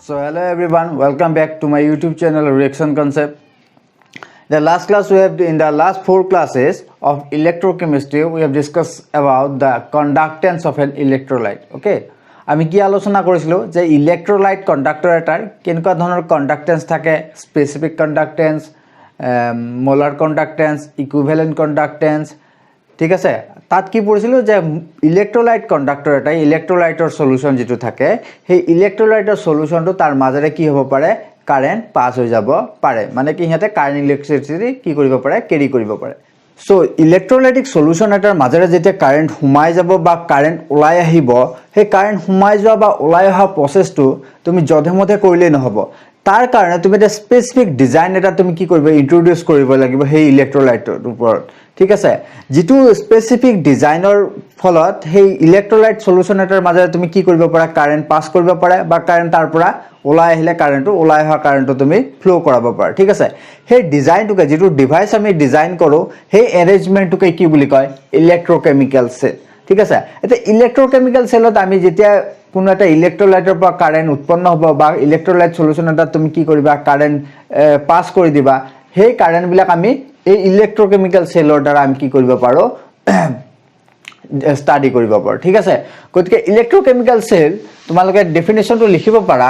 So hello everyone, welcome back to my YouTube channel Reaction Concept. The last class in the last 4 classes of electrochemistry we have discussed about the conductance of an electrolyte. Okay, আমি কি আলোচনা কৰিছিলো যে electrolyte conductor এটাৰ কেনেকুৱা ধৰণৰ conductance থাকে, specific conductance, molar conductance, equivalent conductance, ঠিক আছে। তাত কি পঢ়িছিলো যে ইলেক্ট্ৰোলাইট কন্ডাক্টৰ এটা ইলেক্ট্ৰোলাইটৰ সলিউশন যেটো থাকে সেই ইলেক্ট্ৰোলাইটৰ সলিউশনটো তাৰ মাজেৰে কি হ'ব পাৰে কাৰেন্ট পাস হৈ যাব পাৰে, মানে কি হেতে কাৰেন্ট ইলেক্ট্ৰিসিটি কি কৰিব পাৰে কেৰি কৰিব পাৰে। সো ইলেক্ট্ৰোলাইটিক সলিউশন এটাৰ মাজেৰে যেতিয়া কাৰেন্ট হুমাই যাব বা কাৰেন্ট ওলাই আহিব, সেই কাৰেন্ট হুমাই যোৱা বা ওলাই অহা প্ৰসেসটো তুমি যধেমতে কৰিলে নহব। তাৰ কাৰণে তুমি এটা স্পেসিফিক ডিজাইন এটা তুমি কি কৰিব ইন্ট্ৰোডিউস কৰিব লাগিব সেই ইলেক্ট্ৰোলাইটৰ ওপৰত, ঠিক আছে। যেটো স্পেসিফিক ডিজাইনৰ ফলত সেই ইলেক্ট্ৰোলাইট সলিউশন এটাৰ মাজেৰে তুমি কি কৰিব পাৰা কাৰেন্ট পাস কৰিব পাৰা বা কাৰেন্ট তাৰ পৰা ওলাই আহিলে কাৰেন্টটো ওলাই অহা কাৰেন্টটো তুমি ফ্লো কৰাব পাৰা, ঠিক আছে। সেই ডিজাইনটোকে যেটো ডিভাইস আমি ডিজাইন কৰো সেই এৰেঞ্জমেন্টটোকে কি বুলি কয় ইলেক্ট্ৰোকেমিক্যাল সেল, ঠিক আছে। এটা ইলেক্ট্ৰোকেমিক্যাল সেলত আমি যেতিয়া কোনো এটা ইলেক্ট্ৰোলাইটৰ পৰা কাৰেন্ট উৎপন্ন হ'ব বা ইলেক্ট্ৰোলাইট সলিউশন এটা তুমি কি কৰিবা কাৰেন্ট পাস কৰি দিবা, সেই কাৰেন্ট বিলাক আমি এই ইলেক্ট্ৰোকেমিক্যাল সেলৰ দ্বাৰা আমি কি কৰিব পাৰো স্টাডি কৰিব পাৰো, ঠিক আছে। গতিকে ইলেক্ট্ৰোকেমিক্যাল সেল তোমালোকে ডেফিনেশনটো লিখিব পাৰা।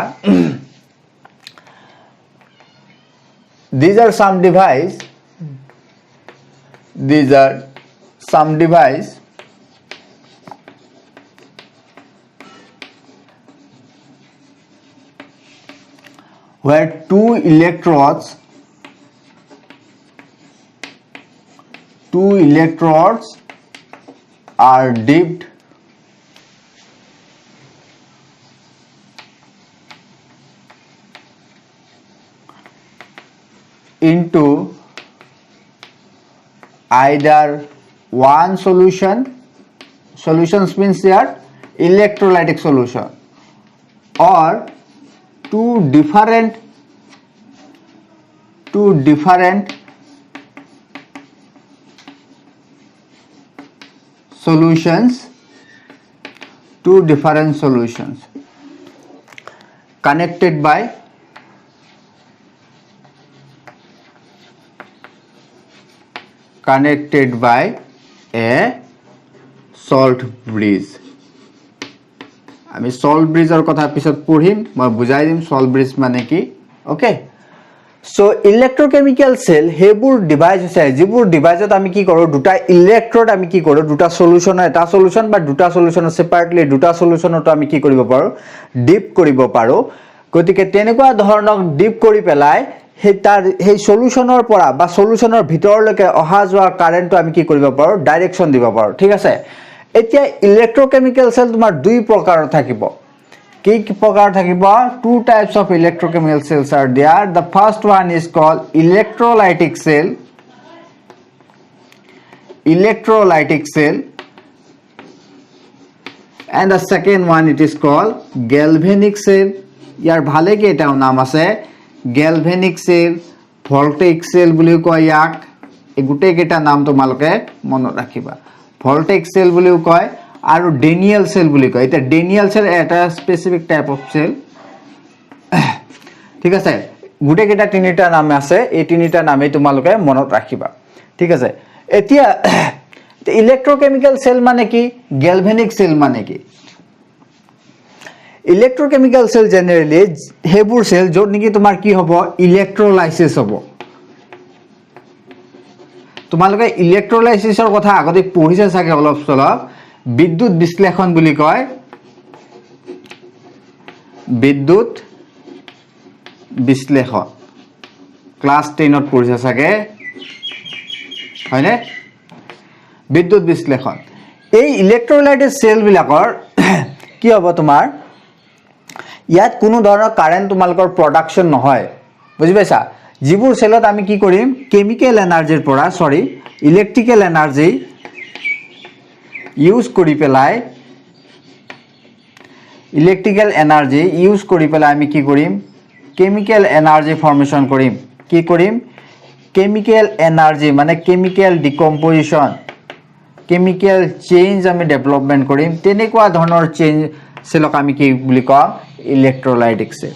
These are some device where two electrodes are dipped into either one solutions means here electrolytic solution, or two different solutions connected by a salt bridge. আমি সল্ট ব্ৰিজৰ কথা পিছত পঢ়িম, মই বুজাই দিম সল্ট ব্ৰিজ মানে কি, ওকে। সো ইলেক্ট্ৰোকেমিক্যাল সেল হেবোৰ ডিভাইস আছে যিবোৰ ডিভাইসত আমি কি কৰো দুটা ইলেক্ট্ৰোড আমি কি কৰো দুটা সলিউশনৰ এটা সলিউশন বা দুটা সলিউশনৰ সেপাৰেটলি দুটা সলিউশনটো আমি কি কৰিব পাৰো ডিপ কৰিব পাৰো। গতিকে তেনেকুৱা ধৰণৰ ডিপ কৰি পেলাই সেই সলিউশনৰ পৰা বা সলিউশনৰ ভিতৰলৈকে অহা যোৱা কাৰেন্টটো আমি কি কৰিব পাৰো ডাইৰেকশন দিব পাৰো, ঠিক আছে। এতিয়া ইলেক্ট্ৰোকেমিক্যাল সেল তোমাৰ দুই প্ৰকাৰৰ থাকিব। কি প্ৰকাৰ থাকিব? Two types of electrochemical cells are there. The first one is called electrolytic cell, and the second one it is called galvanic cell. ইয়াৰ ভালে কেইটাও নাম আছে, galvanic cell, voltaic cell বুলিও কয় ইয়াক। এই গোটেই কেইটা নাম তোমালোকে মনত ৰাখিবা। voltaic cell বুলিও কয় আৰু ডেনিয়েল সেল বুলি কয়। এটা ডেনিয়েল সেল এটা স্পেসিফিক টাইপ অফ সেল, ঠিক আছে। গোটেই কেইটা তিনিটা নাম আছে, এই তিনিটা নামেই তোমালোকে মনত ৰাখিবা, ঠিক আছে। এতিয়া ইলেক্ট্ৰোকেমিক্যাল সেল মানে কি, গ্যালভানিক সেল মানে কি? ইলেক্ট্ৰোকেমিক্যাল সেল জেনাৰেলি হেবোৰ সেল য'ত নেকি তোমাৰ কি হ'ব ইলেক্ট্ৰোলাইসিস হ'ব। তোমালোকে ইলেক্ট্ৰোলাইসিসৰ কথা আগতে পঢ়িছে চাগে অলপ চলপ। বিদ্যুৎ বিশ্লেষণ বুলি কয়, বিদ্যুৎ বিশ্লেষণ ক্লাস 10ত পঢ়িছে চাগে, হয়নে? বিদ্যুৎ বিশ্লেষণ। এই ইলেক্ট্ৰোলাইটিক সেল বিলাকৰ কি হ'ব তোমাৰ ইয়াত কোনো ধৰণৰ কাৰেন্ট তোমালোকৰ প্ৰডাকশন নহয়, বুজি পাইছা। যিবোৰ সেলত আমি কি কৰিম কেমিক্যাল এনাৰ্জিৰ পৰা ইলেক্ট্ৰিক্যাল এনাৰ্জি ইউজ কৰি পেলাই আমি কি কৰিম কেমিক্যাল এনাৰ্জি ফৰ্মেশন কৰিম। কি কৰিম? কেমিক্যাল এনাৰ্জি মানে কেমিক্যাল ডিকম্পোজিশন, কেমিক্যাল চেঞ্জ আমি ডেভেলপমেন্ট কৰিম। তেনেকুৱা ধৰণৰ চেঞ্জ সেলক আমি কি বুলি কওঁ ইলেক্ট্ৰোলাইটিক সেল,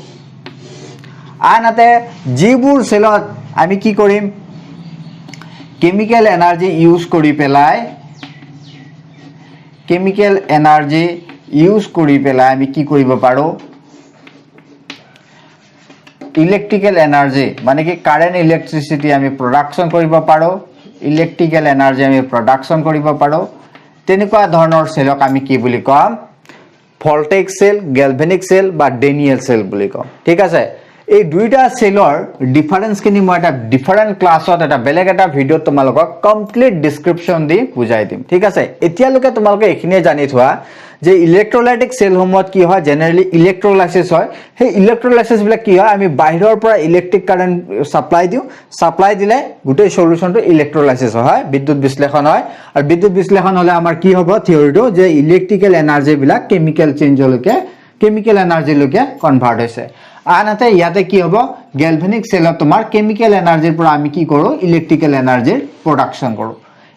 আনহাতে যিবোৰ সেলত আমি কি কৰিম কেমিক্যাল এনাৰ্জি ইউজ কৰি পেলাই কেমিক্যাল এনাৰ্জি ইউজ কৰি পেলাই আমি কি কৰিব পাৰো ইলেক্ট্ৰিক্যাল এনাৰ্জি মানে কি কাৰেন্ট ইলেক্ট্ৰিসিটি আমি প্ৰোডাকশন কৰিব পাৰো ইলেক্ট্ৰিক্যাল এনাৰ্জি আমি প্ৰোডাকশন কৰিব পাৰো তেনেকুৱা ধৰণৰ সেলক আমি কি বুলি কম ভল্টেইক সেল গ্যালভেনিক সেল বা ডেনিয়েল সেল বুলি কম ঠিক আছে এই দুইটা সেলৰ ডিফাৰেন্স কিনি মই এটা ডিফাৰেন্ট ক্লাছত এটা বেলেগ এটা ভিডিও তোমালোকক কমপ্লিট ডেসক্ৰিপচন দি বুজাই দিম ঠিক আছে এতিয়ালৈকে তোমালোকে এখিনিয়ে জানি থোৱা যে ইলেক্ট্ৰোলাইটিক সেল সমূহত কি হয় জেনাৰেলি ইলেক্ট্ৰোলাইসিস হয় সেই ইলেক্ট্ৰোলাইসিস বিলাক কি হয় আমি বাহিৰৰ পৰা ইলেক্ট্ৰিক কাৰেন্ট সাপ্লাই দিও সাপ্লাই দিলে গোটেই সলিউশনটো ইলেক্ট্ৰোলাইসিস হয় বিদ্যুৎ বিশ্লেষণ হয় আৰু বিদ্যুৎ বিশ্লেষণ হলে আমাৰ কি হ'ব থিওৰিটো যে ইলেক্ট্ৰিক্যাল এনাৰ্জি বিলাক কেমিক্যাল চেঞ্জলৈকে কেমিক্যাল এনাৰ্জি লৈকে কনভাৰ্ট হৈছে আনহাতে ইয়াতে কি হ'ব গ্যালভেনিক সেলত তোমাৰ কেমিক্যাল এনাৰ্জিৰ পৰা আমি কি কৰো ইলেক্ট্ৰিক্যাল এনাৰ্জিৰ প্ৰডাকশন কৰো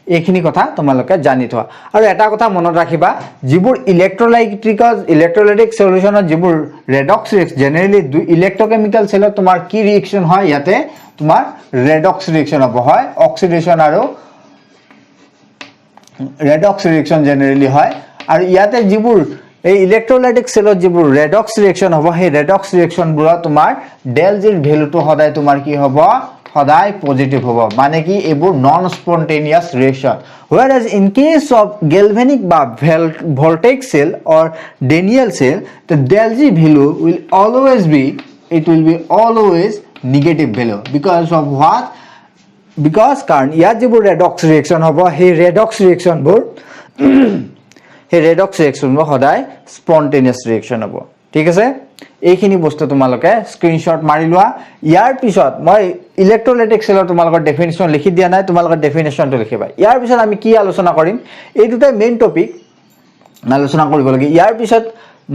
এইখিনি কথা তোমালোকে জানি থোৱা আৰু এটা কথা মনত ৰাখিবা যিবোৰ ইলেক্ট্ৰোলাইটিক সলিউশনত যিবোৰ ৰেডক্স জেনাৰেলি ইলেক্ট্ৰোকেমিক্যাল সেলত তোমাৰ কি ৰিঅ্যাকশন হয় ইয়াতে তোমাৰ ৰেডক্স ৰিঅ্যাকশন হ'ব হয় অক্সিডেশন আৰু ৰেডক্স ৰিঅ্যাকশন জেনাৰেলি হয় আৰু ইয়াতে যিবোৰ এই ইলেক্ট্ৰোলাইটিক সেলত যিবোৰ ৰেডক্স ৰিঅ্যাকশন হ'ব সেই ৰেডক্স ৰিঅ্যাকশন বোৰ তোমাৰ ডেল জিৰ ভ্যালুটো সদায় তোমাৰ কি হ'ব সদায় পজিটিভ হ'ব মানে কি এবোৰ non spontaneous reaction whereas in case of galvanic বা voltaic cell or Daniell cell the del G value will always be negative value because of what because কাৰণ ইয়াত যিবোৰ ৰেডক্স ৰিঅ্যাকশন হ'ব সেই ৰেডক্স ৰিঅ্যাকশন বোৰ হে ৰেডক্স ৰিঅ্যাকশন বোৰ সদায় স্পন্টেনিয়াস ৰিঅ্যাকশন হ'ব ঠিক আছে এইখিনি বস্তু তোমালোকে স্ক্ৰিনশট মাৰি লোৱা ইয়াৰ পিছত মই ইলেক্ট্ৰোলাইটিক সেলৰ তোমালোকৰ ডেফিনিশন লিখি দিয়া নাই তোমালোকৰ ডেফিনিশনটো লিখিবা ইয়াৰ পিছত আমি কি আলোচনা কৰিম এই দুটা মেইন টপিক আলোচনা কৰিব লাগে ইয়াৰ পিছত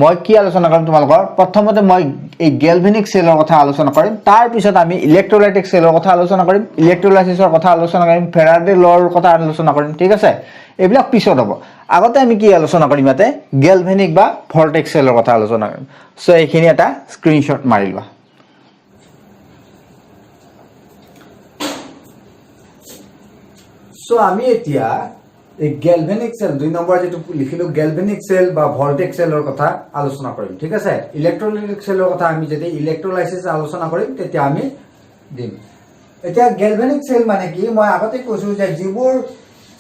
মই কি আলোচনা কৰিম তোমালোকৰ প্ৰথমতে মই এই গ্যালভেনিক সেলৰ কথা আলোচনা কৰিম তাৰ পিছত আমি ইলেক্ট্ৰোলাইটিক সেলৰ কথা আলোচনা কৰিম ইলেক্ট্ৰোলাইসিসৰ কথা আলোচনা কৰিম ফেৰাডে লৰ কথা আলোচনা কৰিম ঠিক আছে এইবিলাক পিছত হ'ব আগতে আমি কি আলোচনা কৰিম ইয়াতে গ্যালভেনিক বা ভল্টেইক সেলৰ কথা আলোচনা কৰিম সো এইখিনি এটা স্ক্ৰিনশট মাৰি লোৱা সো আমি এতিয়া এই গ্যালভেনিক সেল দুই নম্বৰ যেটো লিখিলো গ্যালভেনিক সেল বা ভল্টেইক সেলৰ কথা আলোচনা কৰিম ঠিক আছে ইলেক্ট্ৰোলাইটিক সেলৰ কথা আমি যদি ইলেক্ট্ৰোলাইসিস আলোচনা কৰিম তেতিয়া আমি দিম এতিয়া গ্যালভেনিক সেল মানে কি মই আগতে কৈছো যে যিবোৰ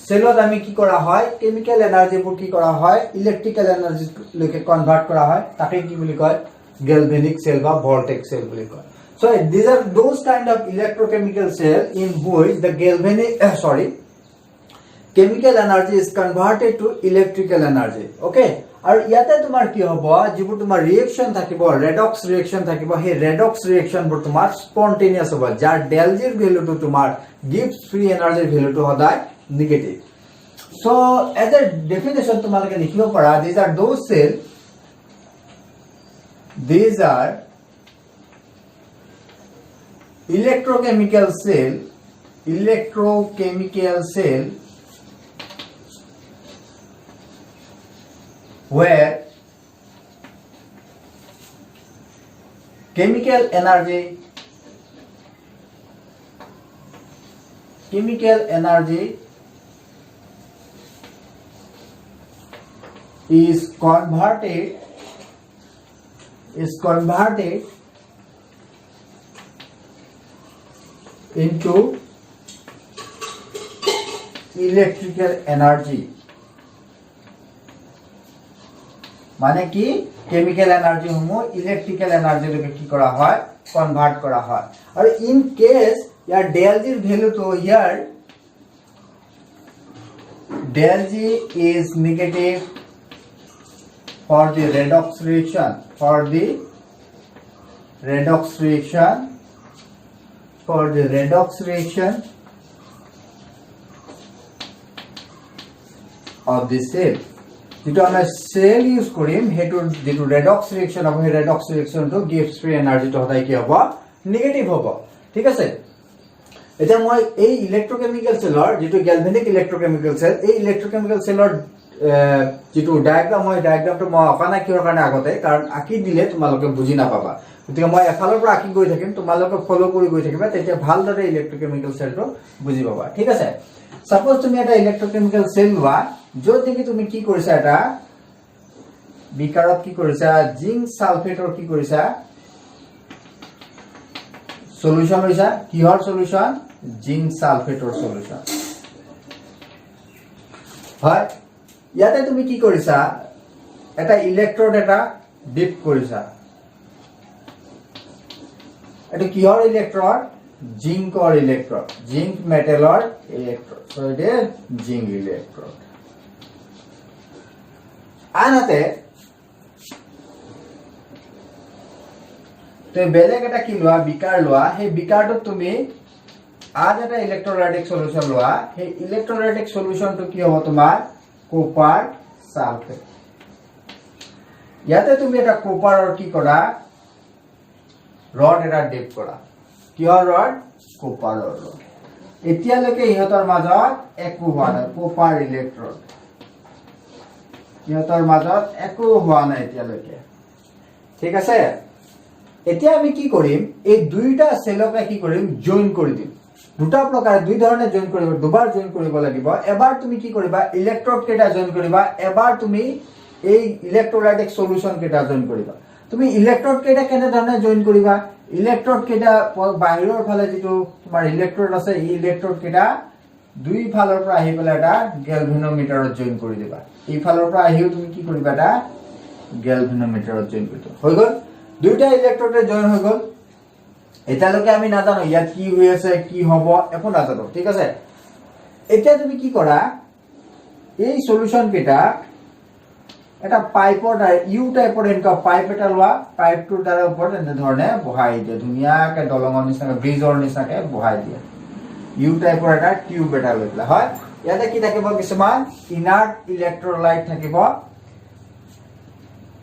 সেলত আমি কি কৰা হয় কেমিক্যাল এনাৰ্জিবোৰ কি কৰা হয় ইলেক্ট্ৰিক্যাল এনাৰ্জি লৈকে কনভাৰ্ট কৰা হয় তাকে কি বুলি কয় গ্যালভেনিক সেল বা ভল্টেইক সেল বুলি কয় so these are those kind of electrochemical cell in which the chemical energy is converted to electrical energy okay আৰু ইয়াতে তোমাৰ কি হ'ব যিবোৰ তোমাৰ ৰিঅ্যাকশন থাকিব ৰেডক্স ৰিঅ্যাকশন থাকিব সেই ৰেডক্স ৰিঅ্যাকশন বোৰ তোমাৰ স্পন্টেনিয়াস হ'ব যাৰ ডেল জিৰ ভ্যালুটো তোমাৰ গিভস ফ্ৰী এনাৰ্জিৰ ভ্যালুটো সদায় negative so as a definition তোমালোকে লিখিব পাৰা these are those cell these are electrochemical cell where chemical energy is converted into electrical energy মানে কি কেমিক্যাল এনার্জি সমূহ ইলেক্ট্রিক্যাল এনার্জি লৈকে কি কৰা হয় কনভাৰ্ট কৰা হয় আৰু in case year del g value তো ইয়াৰ del g is negative for the redox reaction of the cell যেটো আমরা সেল ইউজ কৰিম হেতু যেটো ৰেডক্স ৰিঅ্যাকশন হ'ব হে redox reaction to gives free energy তো হদাই কি হ'ব নেগেটিভ হ'ব ঠিক আছে এটা মই এই ইলেক্ট্ৰোকেমিক্যাল সেলৰ যেটো গ্যালভেনিক ইলেক্ট্ৰোকেমিক্যাল সেল এই ইলেক্ট্ৰোকেমিক্যাল সেলৰ যেটো ডায়াগ্ৰাম হয় ডায়াগ্ৰামটো মই অকা নাই কিহৰ কাৰণে আগতে কাৰণ আঁকি দিলে তোমালোকে বুজি নাপাবা গতিকে মই এফালৰ পৰা আঁকি গৈ থাকিম তোমালোকে ফলো কৰি গৈ থাকিবা তেতিয়া ভালদৰে ইলেক্ট্ৰকেমিকেল সেলটো বুজি পাবা ঠিক আছে সাপোজ তুমি এটা ইলেক্ট্ৰকেমিকেল সেল লোৱা য'ত নেকি তুমি কি কৰিছা এটা বিকাৰত কি কৰিছা জিংক সালফেটৰ কি কৰিছা সলিউশন লৈছা কিহৰ সলিউশন জিংক সালফেটৰ সলিউশন হয় ইয়াতে তুমি কি কৰিছা এটা ইলেক্ট্ৰোড এটা ডিপ কৰিছা এটা কিহৰ ইলেক্ট্ৰোড জিংকৰ ইলেক্ট্ৰোড জিংক মেটেলৰ ইলেক্ট্ৰোড সো এটা জিংক ইলেক্ট্ৰোড আনহাতে তুমি বেলেগ এটা কি লোৱা বিকাৰ লোৱা সেই বিকাৰটো তুমি আজ এটা ইলেক্ট্ৰোলাইটিক সলিউশন লোৱা সেই ইলেক্ট্ৰোলাইটিক সলিউশনটো কি হ'ব তোমাৰ কপাৰ সালফেট ইয়াতে তুমি এটা কপাৰৰ কি কৰা ৰড এটা ডিপ কৰা কিহৰ ৰড কপাৰৰ ৰড এতিয়ালৈকে ইহতৰ মাজত একো হোৱা নাই কপাৰ ইলেক্ট্ৰোড ইহতৰ মাজত একো হোৱা নাই এতিয়ালৈকে ঠিক আছে এতিয়া আমি কি কৰিম এই দুইটা সেলকে কি কৰিম জয়েন কৰি দিম দুটা প্ৰকাৰে দুই ধৰণে জয়েন কৰিব দুবাৰ জয়েন কৰিব লাগিব এবাৰ তুমি কি কৰিবা ইলেক্ট্ৰোড কেটা জয়েন কৰিবা এবাৰ তুমি এই ইলেক্ট্ৰোলাইটিক সলিউশন কেটা জয়েন কৰিবা তুমি ইলেক্ট্ৰোড কেটা কেনে ধৰণে জয়েন কৰিবা ইলেক্ট্ৰোড কেটা বাহিৰৰ ফালে যেটো তোমাৰ ইলেক্ট্ৰোড আছে এই ইলেক্ট্ৰোড কেটা দুই ফালৰ পৰা আহি পেলাই এটা গ্যালভানোমিটাৰত জয়েন কৰি দিবা এই ফালৰ পৰা আহিও তুমি কি কৰিবা এটা গ্যালভানোমিটাৰত জয়েন কৰি দিবা হৈ গল দুইটা ইলেক্ট্ৰোডে জয়েন হৈ গল এতিয়ালৈকে আমি নাজানো ইয়াত কি হৈ আছে কি হ'ব একো নাজানো ঠিক আছে এতিয়া তুমি কি কৰা এই সলিউশন কেটা এটা পাইপৰ ইউ টাইপৰ এনেকা পাইপ এটা লোৱা পাইপটোৰ দ্বাৰা ওপৰত এনে ধৰণে বহাই দিয়ে ধুনীয়াকে দলঙৰ নিচিনাকে ব্ৰিজৰ নিচিনাকে বহাই দিয়ে ইউ টাইপৰ এটা টিউব এটা লৈ পেলাই হয় ইয়াতে কি থাকিব কিছুমান ইনাৰ্ট ইলেক্ট্ৰোলাইট থাকিব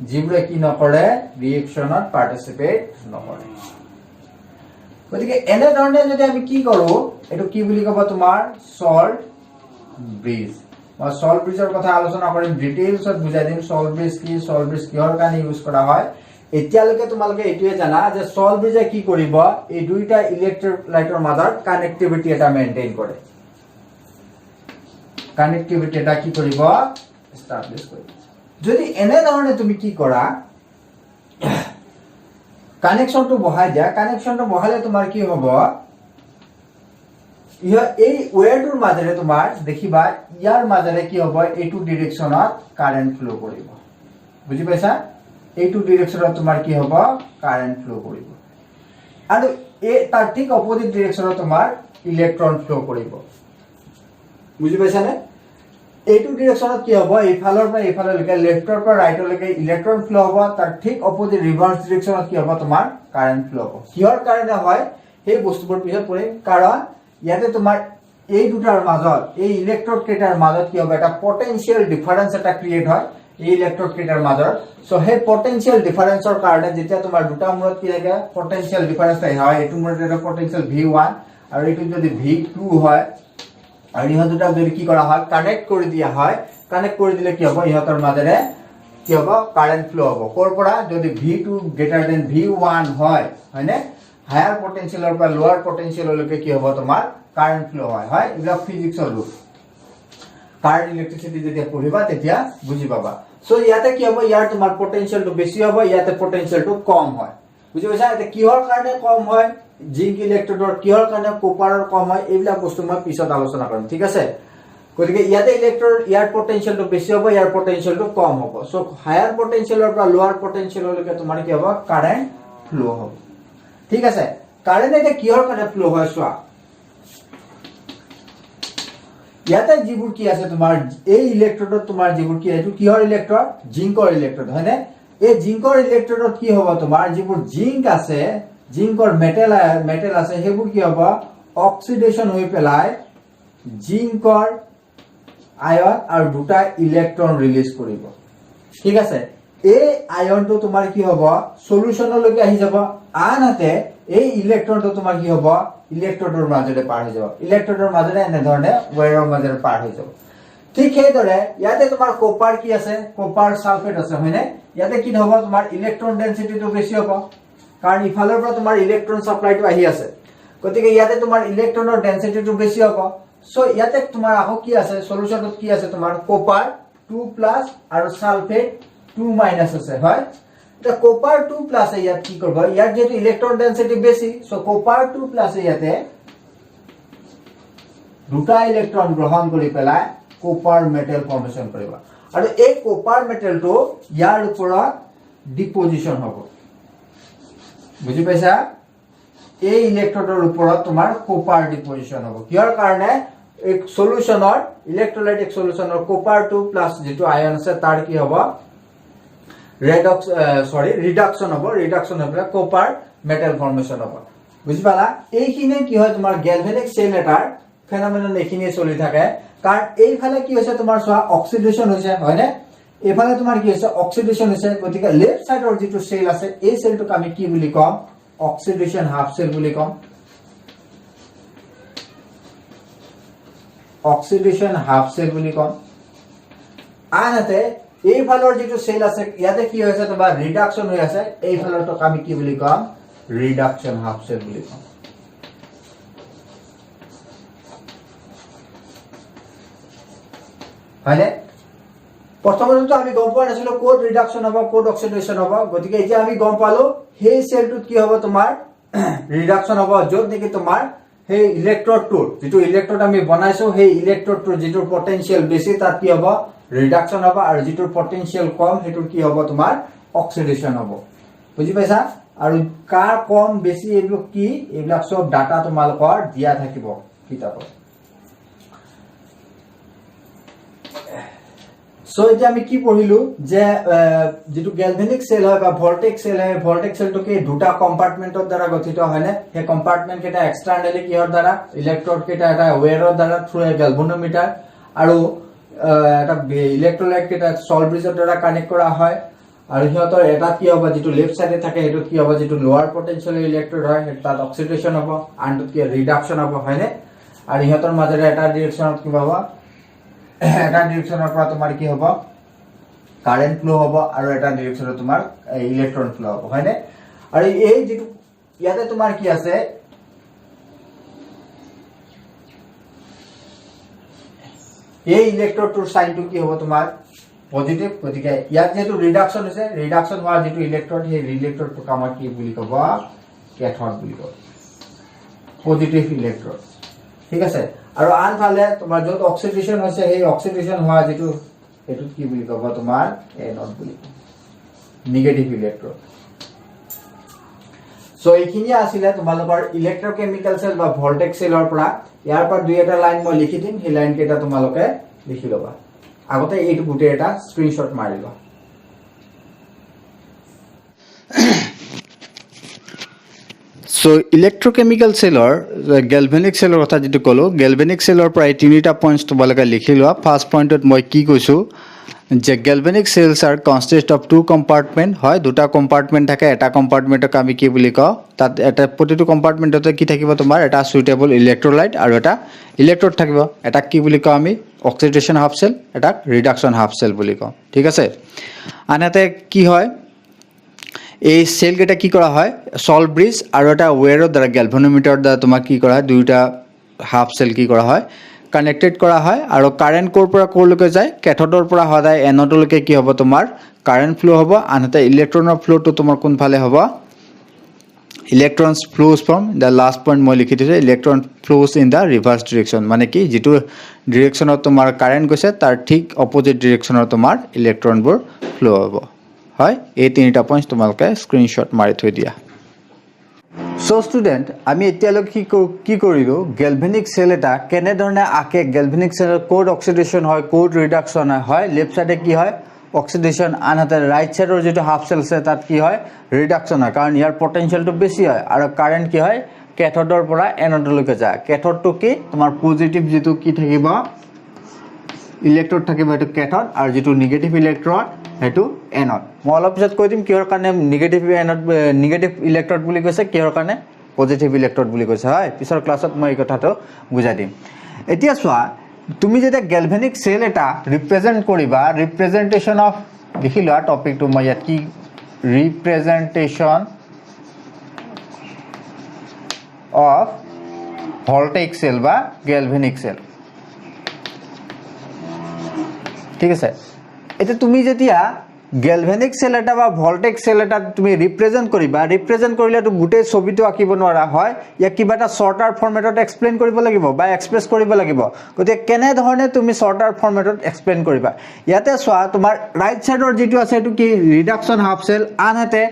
যিবোৰে কি নকৰে ৰিএকচনত পাৰ্টিসিপেট নকৰে গতিকে এনে ধৰণে যদি আমি কি কৰো এটো কি বুলি কব তোমাৰ সল্ট ব্ৰিজ মই সল্ট ব্ৰিজৰ কথা আলোচনা কৰিম ডিটেইলছত বুজাই দিম সল্ট ব্ৰিজ কিহৰ কাৰণে ইউজ কৰা হয় এতিয়ালৈকে তোমালোকে এটোৱে জানা যে সল্ট ব্ৰিজে কি কৰিব এই দুইটা ইলেক্ট্ৰোলাইটৰ মাজত কানেক্টিভিটি এটা মেইনটেইন কৰে কানেক্টিভিটি এটা কি কৰিব এস্টাবলিশ কৰিব যদি এনে ধৰণে তুমি কি কৰা কানেকশনটো বহাই দিয়া কানেকশনটো বহালে তোমাৰ কি হ'ব এই ওয়্যাৰটোৰ মাজেৰে তোমাৰ দেখিবা ইয়াৰ মাজেৰে কি হ'ব এইটো ডাইৰেকশনত কাৰেন্ট ফ্লো কৰিব বুজি পাইছা এইটো ডাইৰেকশনত তোমাৰ কি হ'ব কাৰেন্ট ফ্লো কৰিব আৰু এই তাৰ ঠিক অপোজিট ডাইৰেকশনত তোমাৰ ইলেক্ট্ৰন ফ্লো কৰিব বুজি পাইছা নে এইটো ডাইৰেকশনত কি হ'ব ইফালৰ পৰা ইফাললৈকে লেফটৰ পৰা ৰাইটলৈকে ইলেক্ট্ৰন ফ্লো হ'ব তাৰ ঠিক অপোজিট ৰিভাৰ্স ডাইৰেকশনত কি হ'ব তোমাৰ কাৰেন্ট ফ্লো হ'ব কিহৰ কাৰণে হয় সেই বস্তুবোৰ পিছত পঢ়িম কাৰণ ইয়াতে তোমাৰ এই দুটাৰ মাজত এই ইলেক্ট্ৰোড কেটাৰ মাজত কি হ'ব এটা পটেনশিয়াল ডিফাৰেন্স এটা ক্ৰিয়েট হয় এই ইলেক্ট্ৰোড কেটাৰ মাজত সো হে পটেনশিয়াল ডিফাৰেন্সৰ কাৰণে যেতিয়া তোমাৰ দুটা মূৰত কি লাগে পটেনশিয়াল ডিফাৰেন্স হয় এইটো মূৰত এটা পটেনশিয়াল V1 আৰু এইটো যদি V2 হয় আৰু ইহত দুটা যদি কি কৰা হয় কানেক্ট কৰি দিয়া হয় কানেক্ট কৰি দিলে কি হ'ব ইহতৰ মাজেৰে কি হ'ব কাৰেন্ট ফ্লো হ'ব কোৰ পৰা যদি V2 গ্ৰেটাৰ দেন V1 হয় হয়নে হায়াৰ পটেনশিয়ালৰ পৰা লোৱাৰ পটেনশিয়াললৈকে কি হ'ব তোমাৰ কাৰেন্ট ফ্লো হয় ইলা ফিজিক্সৰ ৰূল কাৰেন্ট ইলেক্ট্ৰিসিটি যেতিয়া পঢ়িবা তেতিয়া বুজি পাবা সো ইয়াতে কি হ'ব ইয়াৰ তোমাৰ পটেনশিয়ালটো বেছি হ'ব ইয়াতে পটেনশিয়ালটো কম হয় বুজি পাইছা এটা কিহৰ কাৰণে কম হয় জিংক ইলেক্ট্ৰোডৰ কিহৰ কাৰণে কপাৰৰ কম হয় এইবিলাক বস্তু মই পিছত আলোচনা কৰিম ঠিক আছে গতিকে ইয়াতে ইলেক্ট্ৰোড ইয়াৰ পটেনশিয়ালটো বেছি হ'ব ইয়াৰ পটেনশিয়ালটো কম হ'ব সো হায়াৰ পটেনশিয়ালৰ পৰা লোৱাৰ পটেনশিয়াললৈকে তোমাৰ কি হ'ব কাৰেন্ট ফ্লো হ'ব ঠিক আছে কাৰেন্ট এটা কিহৰ কাৰণে ফ্লো হয় চোৱা ইয়াতে যিবোৰ কি আছে তোমাৰ এই ইলেক্ট্ৰোডত তোমাৰ যিবোৰ কি এটো কিহৰ ইলেক্ট্ৰোড জিংকৰ ইলেক্ট্ৰোড হয়নে এই জিংকৰ ইলেক্ট্ৰোডত কি হ'ব তোমাৰ যিবোৰ জিংক আছে জিংকৰ মেটেল আছে হেবোৰ কি হ'ব অক্সিডেশন হৈ পেলাই জিংকৰ আয়ন আৰু দুটা ইলেক্ট্ৰন ৰিলিজ কৰিব ঠিক আছে এই আয়নটো তোমাৰ কি হ'ব সলিউশনলৈকে আহি যাব আনহাতে এই ইলেক্ট্ৰনটো তোমাৰ কি হ'ব ইলেক্ট্ৰোডৰ মাজেৰে পাৰ হৈ যাব ইলেক্ট্ৰোডৰ মাজেৰে এনে ধৰণে ওয়্যাৰৰ মাজেৰে পাৰ হৈ যাব ঠিক সেইদৰে ইয়াতে তোমাৰ কপাৰ কি আছে কপাৰ সালফেট আছে হয়নে ইয়াতে কি হ'ব তোমাৰ ইলেক্ট্ৰন ডেন্সিটিটো বেছি হ'ব কাৰণ ইফালৰ পৰা তোমাৰ ইলেক্ট্ৰন সাপ্লাইটো আহি আছে গতিকে ইয়াতে তোমাৰ ইলেক্ট্ৰনৰ ডেন্সিটিটো বেছি হ'ব সো ইয়াতে তোমাৰ আকৌ কি আছে সলিউশনত কি আছে তোমাৰ কপাৰ 2+ আৰু সালফেট 2- আছে হয় The copper 2+ ইয়াত কি কৰিব ইয়াত যেটো ইলেক্ট্ৰন ডেন্সিটি বেছি সো কপাৰ 2+ ইয়াতে দুটা ইলেক্ট্ৰন গ্ৰহণ কৰি পেলাই কপাৰ মেটেল ফৰ্মেশন কৰিব আৰু এই কপাৰ মেটেলটো ইয়াৰ ওপৰত ডিপজিশন হ'ব বুজি পাইছা এই ইলেক্ট্ৰডৰ ওপৰত তোমাৰ কপাৰ ডিপজিশন হ'ব কিহৰ কাৰণে এক সলিউশনৰ ইলেক্ট্ৰোলাইটিক সলিউশনৰ কপাৰ 2+ যেটো আয়ন আছে তাৰ কি হ'ব ৰিডাকশন হ'ব কপাৰ মেটেল ফৰ্মেশন হ'ব বুজি পালা এইখিনি কি হয় তোমাৰ গ্যালভানিক সেল এটাৰ ফেনোমেনন এইখিনি চলি থাকে কাৰণ এইফালে কি হৈছে তোমাৰ সোৱা অক্সিডেশন হৈছে হয়নে এইফালে তোমাৰ কি হৈছে অক্সিডেশন হৈছে গতিকে লেফট সাইডৰ যেটো সেল আছে এই সেলটোক আমি কি বুলি কম অক্সিডেশন হাফ সেল বুলি কম অক্সিডেশন হাফ সেল বুলি কম আনহাতে এইফালৰ যেটো সেল আছে ইয়াতে কি হৈছে তোমাৰ ৰিডাকশন হৈ আছে এইফালৰটোক আমি কি বুলি কম ৰিডাকশন হাফ সেল বুলি কম হয়নে প্ৰথমতে আমি গম পোৱা নাছিলো কোড ৰিডাকশন হ'ব কোড অক্সিডেশন হ'ব গতিকে এতিয়া আমি গম পালো সেই সেলটোত কি হ'ব তোমাৰ ৰিডাকশন হ'ব যত নেকি তোমাৰ সেই ইলেক্ট্ৰডটোৰ যেটো ইলেক্ট্ৰড আমি বনাইছো সেই ইলেক্ট্ৰডটোৰ যেটো পটেনশিয়াল বেছি তাত কি হ'ব ৰিডাকশন হ'ব আৰু যেটো পটেনশিয়াল কম হেতুৰ কি হ'ব তোমাৰ অক্সিডেশন হ'ব বুজি পাইছা আৰু কাৰ কম বেছি এইবিলাক কি এইবিলাক সব ডাটা তোমালোকৰ দিয়া থাকিব কিতাপত সো এতিয়া আমি কি পঢ়িলো যে যেটো গ্যালভানিক সেল হয় বা ভল্টেক সেল হয় ভল্টেক সেলটো কি দুটা কম্পাৰ্টমেন্টৰ দ্বাৰা গঠিত হয় না হে কম্পাৰ্টমেন্ট কেটা এক্সটাৰ্নালি কিহৰ দ্বাৰা ইলেক্ট্ৰড কেটা এটা ওয়্যাৰৰ দ্বাৰা থ্ৰু এ গ্যালভানোমিটাৰ আৰু এটা ইলেক্ট্ৰোলাইট কেটা সল্ট ব্ৰিজৰ দ্বাৰা কানেক্ট কৰা হয় আৰু হিয়তৰ এটা কি হ'ব যেটো লেফট সাইডে থাকে হেতু কি হ'ব যেটো লোৱাৰ পটেনশিয়াল ইলেক্ট্ৰড হয় তাত অক্সিডেশন হ'ব আনটো কি ৰিডাকশন হ'ব হয়নে আৰু হিয়তৰ মাজেৰে এটা ডাইৰেকশনত কি হ'ব এটা ডাইৰেকশনৰ পৰা তোমাৰ কি হ'ব কাৰেন্ট ফ্লো হ'ব আৰু এটা ডাইৰেকশনত তোমাৰ ইলেক্ট্ৰন ফ্লো হ'ব হয়নে আৰু এই যেটো ইয়াতে তোমাৰ কি আছে এই ইলেক্ট্ৰডটোৰ সাইনটো কি হ'ব তোমাৰ পজিটিভ গতিকে ইয়াত যেটো ৰিডাকশন হৈছে ৰিডাকশন হোৱা যেটো ইলেক্ট্ৰড সেই ইলেক্ট্ৰডটোক আমাৰ কি বুলি ক'ব ক্যাথড বুলি ক'ব পজিটিভ ইলেক্ট্ৰড ঠিক আছে আৰু আনফালে তোমাৰ যত অক্সিডেশন হৈছে সেই অক্সিডেশন হোৱা যেটো এটো কি বুলি ক'ব তোমাৰ এনড বুলি নেগেটিভ ইলেক্ট্ৰড সো এইখিনি আছিল তোমালোকৰ ইলেক্ট্ৰোকেমিক্যাল সেল বা ভল্টেক সেলৰ পৰা ইয়াৰ পৰা দুই এটা লাইন মই লিখি দিম সেই লাইন কেটা তোমালোকে লিখি লবা আগতে এইটো গুটে এটা স্ক্ৰিনশট মাৰি লবা So electrochemical cellor galvanic cellor কথা যেটো কলো galvanic cellor প্ৰায় তিনিটা পইণ্টস তোমালোকে লিখি লোৱা ফাৰ্স্ট পইণ্টত মই কি কৈছো যে galvanic cells are consist of two compartment হয় দুটা কম্পাৰ্টমেন্ট থাকে এটা কম্পাৰ্টমেন্টক আমি কি বুলি কওঁ তাত এটা প্ৰতিটো কম্পাৰ্টমেন্টতে কি থাকিব তোমাৰ এটা সুইটেবল ইলেক্ট্ৰোলাইট আৰু এটা ইলেক্ট্ৰড থাকিব এটা কি বুলি কওঁ আমি অক্সিডেশন হাফ সেল এটা ৰিডাকশন হাফ সেল বুলি কওঁ ঠিক আছে আনহাতে কি হয় এই সেল কেটা কি কৰা হয় সল্ট ব্ৰিজ আৰু এটা ওয়্যাৰৰ দ্বাৰা গ্যালভানোমিটাৰ দ্বাৰা তোমাক কি কৰা হয় দুইটা হাফ সেল কি কৰা হয় কানেক্টেড কৰা হয় আৰু কাৰেন্ট কোৰ পৰা কোৰলৈকে যায় ক্যাথডৰ পৰা সদায় এনডলৈকে কি হ'ব তোমাৰ কাৰেন্ট ফ্লো হ'ব আনহাতে ইলেক্ট্ৰনৰ ফ্লোটো তোমাৰ কোন ফালে হ'ব electrons flows from the last point মই লিখি দিছো electron flows in the reverse direction মানে কি যেটো ডাইৰেকশনত তোমাৰ কাৰেন্ট গৈছে তাৰ ঠিক অপোজিট ডাইৰেকশনত তোমাৰ ইলেক্ট্ৰনবোৰ ফ্লো হ'ব হয় এই তিনিটা পইণ্ট তোমালোকে স্ক্ৰিনশট মাৰি থৈ দিয়া সো স্টুডেন্ট আমি এতিয়ালৈ কি কৰিলো গ্যালভানিক সেল এটা কেনে ধৰণে আকে গ্যালভানিক সেলৰ কোড অক্সিডেশন হয় কোড ৰিডাকশন হয় লেফট সাইডে কি হয় অক্সিডেশন আনহাতে ৰাইট সাইডৰ যেটো হাফ সেল আছে তাত কি হয় ৰিডাকশন হয় কাৰণ ইয়াৰ পটেনশিয়ালটো বেছি হয় আৰু কাৰেন্ট কি হয় ক্যাথডৰ পৰা এনডলৈকে যায় ক্যাথডটো কি তোমাৰ পজিটিভ যেটো কি থাকিব ইলেক্ট্ৰড থাকিব এটো ক্যাথড আৰু যেটো নেগেটিভ ইলেক্ট্ৰড হেতু এনড মই অলপ পিছত কৈ দিম কিহৰ কাৰণে নেগেটিভ এনড নেগেটিভ ইলেক্ট্ৰড বুলি কৈছে কিহৰ কাৰণে পজিটিভ ইলেক্ট্ৰড বুলি কৈছে হয় পিছৰ ক্লাছত মই এই কথাটো বুজাই দিম এতিয়া চোৱা তুমি যেটা গ্যালভেনিক সেল এটা ৰিপ্ৰেজেন্ট কৰিবা ৰিপ্ৰেজেন্টেশন অফ লিখি লোৱা টপিকটো মই ইয়াত কি রিপ্রেজেন্টেশন অফ ভল্টেইক সেল বা গ্যালভেনিক সেল ঠিক আছে এটা তুমি যেতিয়া গ্যালভেনিক সেল এটা বা ভল্টেইক সেল এটা তুমি রিপ্রেজেন্ট কৰিবা ৰিপ্ৰেজেন্ট কৰিলে তো গুটে ছবিটো আঁকিব নোৱাৰা হয় ইয়া কিবাটা শৰ্টাৰ ফৰমেটত এক্সপ্লেইন কৰিব লাগিব বা এক্সপ্ৰেছ কৰিব লাগিব গতে কেনে ধৰণে তুমি শৰ্টাৰ ফৰমেটত এক্সপ্লেইন কৰিবা ইয়াতে সোৱা তোমাৰ ৰাইট সাইডৰ যেটো আছে এটো কি ৰিডাকশন হাফ সেল আনহাতে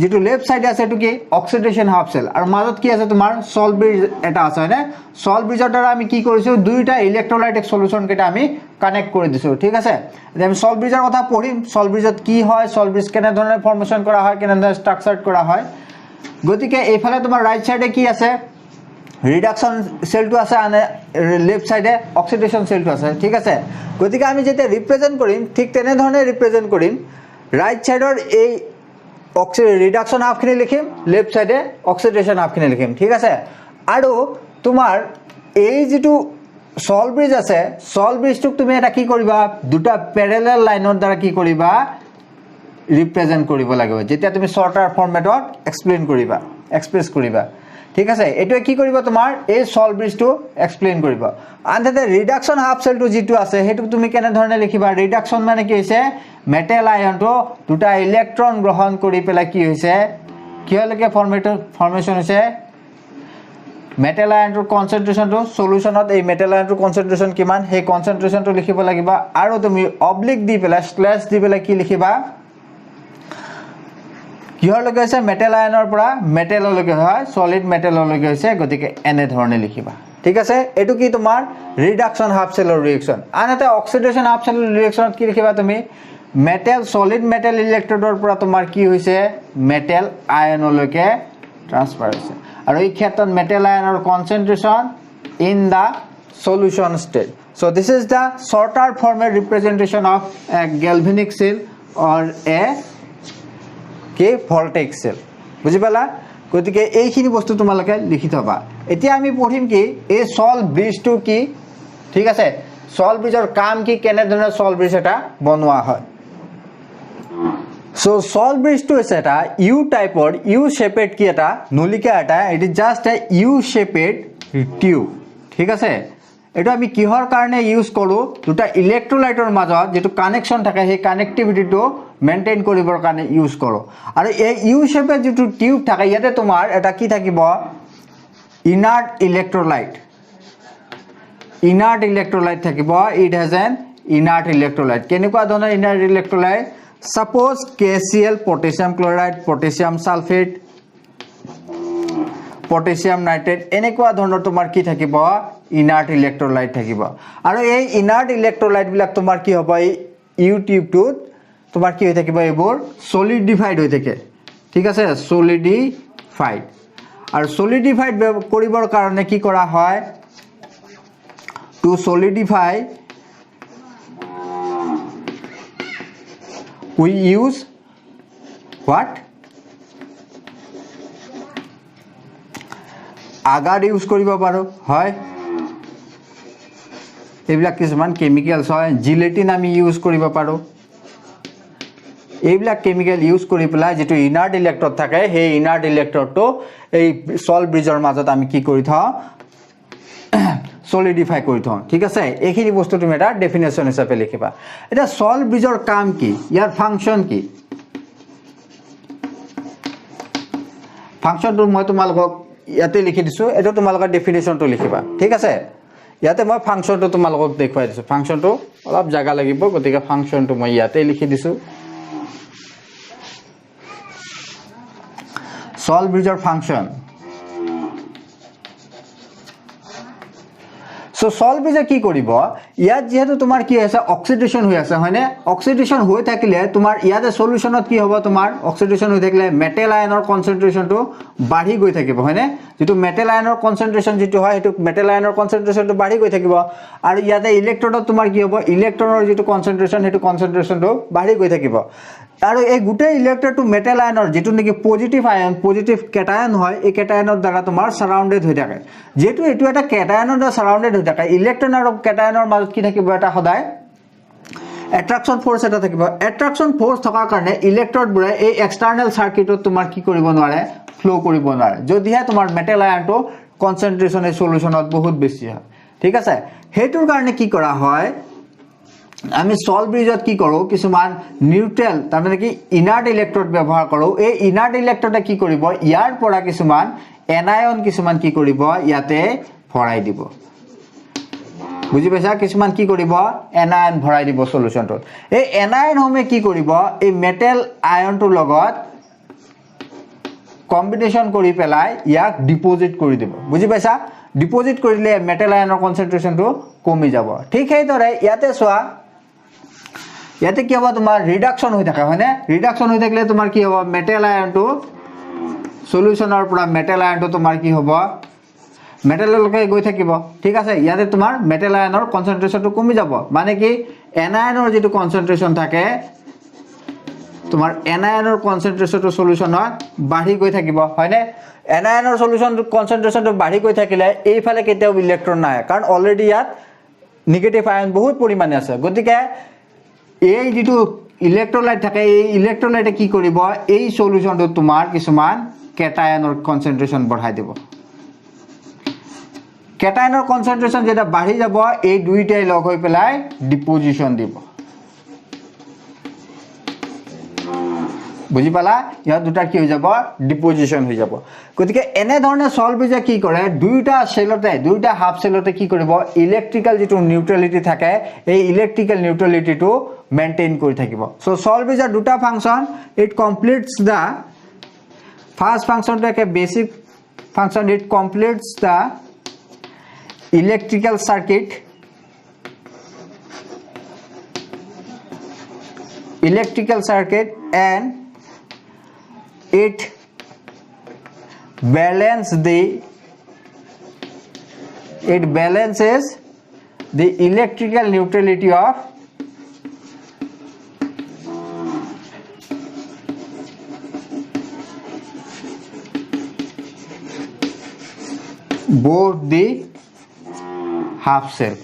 যেটো লেফট সাইডে আছে এটো কি অক্সিডেশন হাফ সেল আৰু মাজত কি আছে তোমাৰ সল্ট ব্ৰিজ এটা আছে হয়নে সল্ট ব্ৰিজৰ দ্বাৰা আমি কি কৰিছো দুইটা ইলেক্ট্ৰোলাইটিক সলিউশন কেটা আমি কানেক্ট কৰি দিছো ঠিক আছে এতিয়া আমি সল্ট ব্ৰিজৰ কথা পঢ়িম সল্ট ব্ৰিজত কি হয় সল্ট ব্ৰিজ কেনে ধৰণে ফৰ্মেশন কৰা হয় কেনে ধৰণে স্ট্ৰাকচাৰড কৰা হয় গতিকে এইফালে তোমাৰ ৰাইট সাইডে কি আছে ৰিডাকশন সেলটো আছে আনে লেফট সাইডে অক্সিডেশন সেলটো আছে ঠিক আছে গতিকে আমি যেতে ৰিপ্ৰেজেন্ট কৰিম ঠিক তেনে ধৰণে ৰিপ্ৰেজেন্ট কৰিম ৰাইট সাইডৰ এই রিডাকশন হাফ খিনি লিখিম লেফট সাইডে অক্সিডেশন হাফ খিনি লিখিম ঠিক আছে আৰু তোমাৰ এই যেটো সল্ট ব্ৰিজ আছে সল্ট ব্ৰিজটো তুমি এটা কি কৰিবা দুটা প্যাৰালেল লাইনৰ দ্বাৰা কি কৰিবা ৰিপ্ৰেজেন্ট কৰিব লাগিব যেতিয়া তুমি শৰ্টাৰ ফৰমেটত এক্সপ্লেইন কৰিবা এক্সপ্ৰেছ কৰিবা ঠিক আছে এটো কি কৰিব তোমাৰ এই সল্ট ব্ৰিজটো এক্সপ্লেইন কৰিব আনহাতে ৰিডাকশন হাফ সেলটো যেটো আছে হেতু তুমি কেনে ধৰণে লিখিবা ৰিডাকশন মানে কি হৈছে মেটেল আয়নটো দুটা ইলেক্ট্ৰন গ্ৰহণ কৰি পেলাই কি হৈছে কিহলৈকে ফৰ্মেশন হৈছে মেটেল আয়নটোৰ কনসেন্ট্ৰেচনটো সলিউশনত এই মেটেল আয়নটোৰ কনসেন্ট্ৰেচন কিমান হে কনসেন্ট্ৰেচনটো লিখিব লাগিব আৰু তুমি অবলিক দি পেলাই স্ল্যাশ দি পেলাই কি লিখিবা কিহৰ লগে আছে মেটেল আয়নৰ পৰা মেটেললৈকে হয় সলিড মেটেললৈকে হৈছে গতিকে এনে ধৰণে লিখিবা ঠিক আছে এটো কি তোমাৰ ৰিডাকশন হাফ সেলৰ ৰিঅ্যাকশন আনহাতে অক্সিডেশন হাফ সেলৰ ৰিঅ্যাকশনত কি লিখিবা তুমি মেটেল সলিড মেটেল ইলেক্ট্ৰোডৰ পৰা তোমাৰ কি হৈছে মেটেল আয়নলৈকে ট্ৰান্সফাৰ হৈছে আৰু এই ক্ষেত্ৰত মেটেল আয়নৰ concentration in the solution state so this is the shorter format representation of a galvanic cell or a কে ভল্টেইক সেল বুজি পালা গতিকে এইখিনি বস্তু তোমালকে লিখি থবা এতিয়া আমি পঢ়িম কি এই সল্ট ব্ৰিজটো কি ঠিক আছে সল্ট ব্ৰিজৰ কাম কি কেনে ধৰণে সল্ট ব্ৰিজ এটা বনোৱা হয় সো সল্ট ব্ৰিজটো আছে এটা ইউ টাইপৰ ইউ শেপেড কি এটা নলিকা এটা it is just a U shaped tube ঠিক আছে এটা আমি কিহৰ কাৰণে ইউজ কৰো দুটা ইলেক্ট্ৰোলাইটৰ মাজত যেটো কানেকশন থাকে সেই কানেক্টিভিটিটো মেইনটেইন কৰিবৰ কাৰণে ইউজ কৰো আৰু এই ইউ শেপেড যেটো টিউব থাকে ইয়াতে তোমাৰ এটা কি থাকিব ইনাৰ্ট ইলেক্ট্ৰোলাইট থাকিব it has an inert electrolyte কেনেকুৱা ধৰণৰ inert electrolyte suppose KCl potassium chloride potassium sulphate potassium nitrate এনেকুৱা ধৰণৰ তোমাৰ কি থাকিব ইনাৰ্ট ইলেক্ট্ৰোলাইট থাকিব আৰু এই ইনাৰ্ট ইলেক্ট্ৰোলাইট বিলাক তোমাৰ কি হ'ব এই ইউ টিউবটোত তোমাৰ কি হৈ থাকিব এইবোৰ সলিডিফাইড হৈ থাকে ঠিক আছে সলিডিফাইড আৰু সলিডিফাইড কৰিবৰ কাৰণে কি কৰা হয় to solidify we use what agar use কৰিব পাৰো হয় এইবিলাক কিছুমান কেমিক্যালছ হয় জিলেটিন আমি ইউজ কৰিব পাৰো এইবিলাক কেমিক্যাল ইউজ কৰি পেলাই যেটো ইনাৰ্ট ইলেক্ট্ৰোড থাকে সেই ইনাৰ্ট ইলেক্ট্ৰোডটো এই সল্ট ব্ৰিজৰ মাজত আমি কি কৰি থওঁ সলিডিফাই কৰি থওঁ ঠিক আছে এইখিনি বস্তু তুমি এটা ডেফিনেশন হিচাপে লিখিবা এটা সল্ট ব্ৰিজৰ কাম কি ইয়াৰ ফাংচন কি ফাংচনটো মই তোমালোকক ইয়াতে লিখি দিছো এটা তোমালোকৰ ডেফিনেশনটো লিখিবা ঠিক আছে ইয়াতে মই ফাংচনটো তোমালোকক দেখুৱাই দিছো ফাংচনটো অলপ জায়গা লাগিব গতিকে ফাংচনটো মই ইয়াতে লিখি দিছো সল্ট ব্ৰিজৰ ফাংচন সো সল্ট ব্ৰিজে কি কৰিব ইয়াত যেহেতু তোমাৰ কি আছে অক্সিডেশন হৈ আছে হয়নে অক্সিডেশন হৈ থাকিলে তোমাৰ ইয়াতে সলিউশনত কি হ'ব তোমাৰ অক্সিডেশন হৈ থাকিলে মেটেল আয়নৰ কনসেন্ট্ৰেচনটো বাঢ়ি গৈ থাকিব হয়নে যেটো মেটেল আয়নৰ কনসেন্ট্ৰেচন যেটো হয় হেতু মেটেল আয়নৰ কনসেন্ট্ৰেচনটো বাঢ়ি গৈ থাকিব আৰু ইয়াতে ইলেক্ট্ৰোডত তোমাৰ কি হ'ব ইলেক্ট্ৰনৰ যেটো কনসেন্ট্ৰেচন হেতু কনসেন্ট্ৰেচনটো বাঢ়ি গৈ থাকিব আৰু এই গোটেই ইলেক্ট্ৰনটো মেটেল আয়নৰ যেটো নেকি পজিটিভ আয়ন পজিটিভ কেটায়ন হয় এই কেটায়নৰ দ্বাৰা তোমাৰ সাৰাউন্ডেড হৈ থাকে যেটো এটো এটা কেটায়নৰ দ্বাৰা সাৰাউন্ডেড হৈ থাকে ইলেক্ট্ৰন আৰু কেটায়নৰ মাজত কি থাকিব এটা সদায় attraction force এটা থাকিব attraction force থকাৰ কাৰণে ইলেক্ট্ৰন বোৰে এই এক্সটাৰ্নাল সাৰ্কিটত তোমাৰ কি কৰিব নোৱাৰে ফ্লো কৰিব নোৱাৰে যদিহে তোমাৰ মেটেল আয়নটো কনসেন্ট্ৰেচন এই সলিউশনত বহুত বেছি হয় ঠিক আছে হেতুৰ কাৰণে কি কৰা হয় আমি সল্ট ব্ৰিজত কি কৰো কিছুমান নিউট্ৰেল তাৰ মানে কি ইনাৰ্ট ইলেক্ট্ৰড ব্যৱহাৰ কৰো এই ইনাৰ্ট ইলেক্ট্ৰডে কি কৰিব ইয়াৰ পৰা কিছুমান এনায়ন কিছুমান কি কৰিব ইয়াতে ভৰাই দিব বুজি পাইছা কিছুমান কি কৰিব এনায়ন ভৰাই দিব সলিউশনটোত এই এনায়ন হোমে কি কৰিব এই মেটেল আয়নটোৰ লগত কম্বিনেশন কৰি পেলাই ইয়াক ডিপোজিট কৰি দিব বুজি পাইছা ডিপোজিট কৰিলে মেটেল আয়নৰ কনসেন্ট্ৰেচনটো কমি যাব ঠিক সেইদৰে ইয়াতে চোৱা ইয়াতে কি হ'ব তোমাৰ ৰিডাকশন হৈ থাকে হয়নে ৰিডাকশন হৈ থাকিলে তোমাৰ কি হ'ব মেটেল আয়নটো সলিউশনৰ পৰা মেটেল আয়নটো তোমাৰ কি হ'ব মেটেললৈকে গৈ থাকিব ঠিক আছে ইয়াতে তোমাৰ মেটেল আয়নৰ কনসেন্ট্ৰেচনটো কমি যাব মানে কি এনায়নৰ যেটো কনসেন্ট্ৰেচন থাকে তোমাৰ এনায়নৰ কনসেন্ট্ৰেচনটো সলিউশনত বাঢ়ি গৈ থাকিব হয়নে এনায়নৰ সলিউশন কনসেন্ট্ৰেচনটো বাঢ়ি গৈ থাকিলে এইফালে কেতিয়াও ইলেক্ট্ৰন নাই কাৰণ অলৰেডি ইয়াত নেগেটিভ আয়ন বহুত পৰিমাণে আছে গতিকে এই যেটো ইলেক্ট্ৰোলাইট থাকে এই ইলেক্ট্ৰোলাইটে কি কৰিব এই সলিউশনটো তোমাৰ কিছুমান কেটায়নৰ কনসেন্ট্ৰেচন বঢ়াই দিব কেটায়নৰ কনসেন্ট্ৰেচন যেটা বাঢ়ি যাব এই দুইটাই লগ হৈ পেলাই ডিপোজিশন দিব বুজি পালা ইয়া দুটা কি হৈ যাব ডিপোজিশন হৈ যাব গতিকে এনে ধৰণে সল্ট ব্ৰিজে কি কৰে দুইটা সেলতে দুইটা হাফ সেলতে কি কৰিব ইলেক্ট্ৰিক্যাল যেটো নিউট্ৰেলিটি থাকে এই ইলেক্ট্ৰিক্যাল নিউট্ৰেলিটিটো মেইনটেইন কৰি থাকিব সো সল্ট ব্ৰিজৰ দুটা function it completes the first function to a basic function it completes the electrical circuit and it balances the electrical neutrality of both the half cell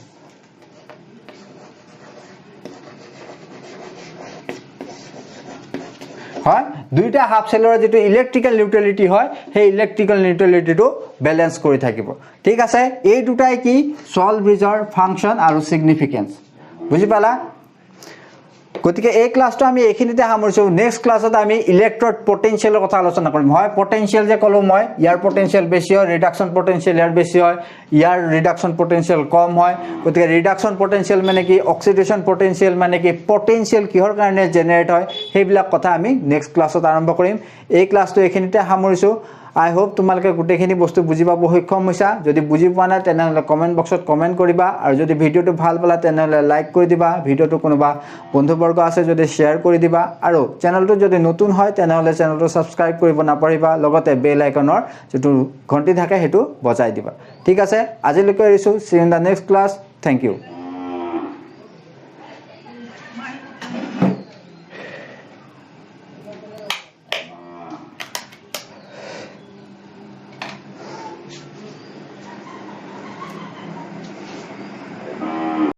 হয় দুইটা হাফ সেলৰ যেটো ইলেক্ট্ৰিক্যাল neutrality হয় সেই ইলেক্ট্ৰিক্যাল নিউট্ৰেলিটিটো balance কৰি থাকিব ঠিক আছে এই দুটাই কি সল্ট ব্ৰিজৰ ফাংচন আৰু সিগনিফিকেন্স বুজি পালা গতিকে এই ক্লাসটো আমি এখিনিতে সামৰিছো নেক্সট ক্লাসত আমি ইলেক্ট্ৰড পটেনশিয়ালৰ কথা আলোচনা কৰিম হয় পটেনশিয়াল যে কলো মই ইয়াৰ পটেনশিয়াল বেছি হয় ৰিডাকশন পটেনশিয়াল ইয়াৰ বেছি হয় ইয়াৰ ৰিডাকশন পটেনশিয়াল কম হয় গতিকে ৰিডাকশন পটেনশিয়াল মানে কি অক্সিডেশন পটেনশিয়াল মানে কি পটেনশিয়াল কিহৰ কাৰণে জেনাৰেট হয় সেইবিলাক কথা আমি নেক্সট ক্লাসত আৰম্ভ কৰিম এই ক্লাসটো এখিনিতে সামৰিছো I hope তোমালোকে গুটেখিনি বস্তু বুজি পাব সক্ষম হৈছা যদি বুজি পোৱা না তেনেহলে কমেন্ট বক্সত কমেন্ট কৰিবা আৰু যদি ভিডিওটো ভাল পালা তেনেহলে লাইক কৰি দিবা ভিডিওটো কোনোবা বন্ধুবৰ্গ আছে যদি শেয়াৰ কৰি দিবা আৰু চেনেলটো যদি নতুন হয় তেনেহলে চেনেলটো সাবস্ক্ৰাইব কৰিব নাপাৰিবা লগতে বেল আইকনৰ যেটো ঘণ্টি থাকে হেতু বজাই দিবা ঠিক আছে আজিলৈকে এৰিছো see you in the next class thank you